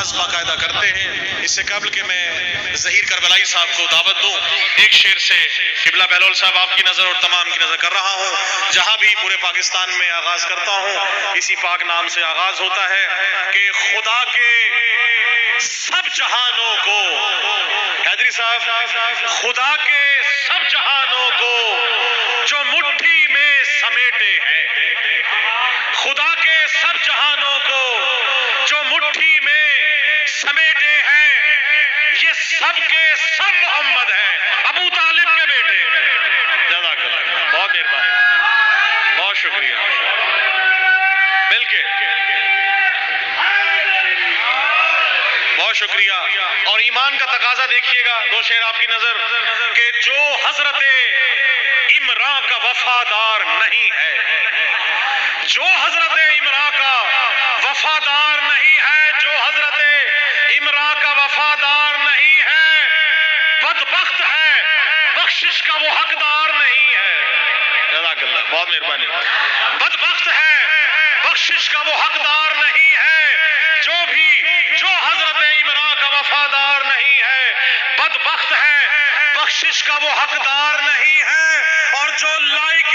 آغاز باقاعدہ کرتے ہیں، اس سے قبل کہ میں ظہیر کربلائی صاحب کو دعوت دوں، ایک شعر سے قبلہ بہلول صاحب آپ کی نظر اور تمام کی نظر کر رہا ہوں۔ جہاں بھی پورے پاکستان میں آغاز کرتا ہوں، اسی پاک نام سے آغاز ہوتا ہے کہ خدا کے سب جہانوں کو، حیدری صاحب، خدا کے سب جہانوں کو جو مٹھی میں سمیٹے ہیں، خدا کے سب جہانوں کو جو مٹھی میں سمیٹے ہیں، یہ سب کے سب محمد ہیں، ابو طالب کے بیٹے۔ جزاک اللہ، بہت مہربانی، بہت شکریہ، مل کے بہت شکریہ۔ اور ایمان کا تقاضا دیکھیے گا، دو شعر آپ کی نظر، کہ جو حضرت عمران کا وفادار نہیں ہے، جو حضرت عمران کا وفادار نہیں ہے، جو حضرت عمران کا وفادار نہیں ہے، بدبخت ہے، بخشش کا وہ حقدار نہیں ہے۔ جزاک اللہ، بہت مہربانی۔ بدبخت ہے، بخشش کا وہ حقدار نہیں ہے، جو حضرت عمران کا وفادار نہیں ہے، بدبخت ہے، بخشش کا وہ حقدار نہیں ہے، اور جو لائق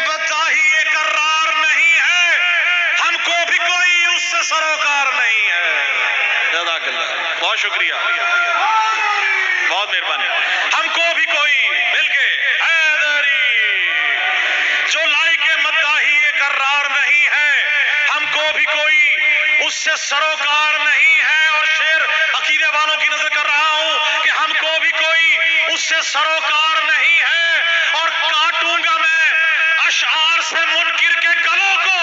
مداحی کرار نہیں ہے، ہم کو بھی کوئی اس سے سروکار نہیں ہے۔ جزاک اللہ، بہت شکریہ، بہت مہربانی۔ ہم کو بھی کوئی، مل کے حیدری، جو لائق مداحی کرار نہیں ہے، ہم کو بھی کوئی اس سے سروکار نہیں ہے۔ اور شعر عقیدے والوں کی نظر کر رہا ہوں کہ ہم کو بھی کوئی اس سے سروکار نہیں ہے، اور کاٹوں گا میں اشعار سے منکر کے گلوں کو،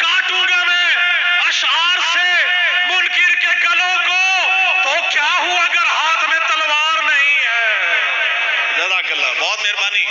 کاٹوں گا میں اشعار سے منکر کے گلوں کو، تو کیا ہوا اگر ہاتھ میں تلوار نہیں ہے۔ جزاک اللہ، بہت مہربانی،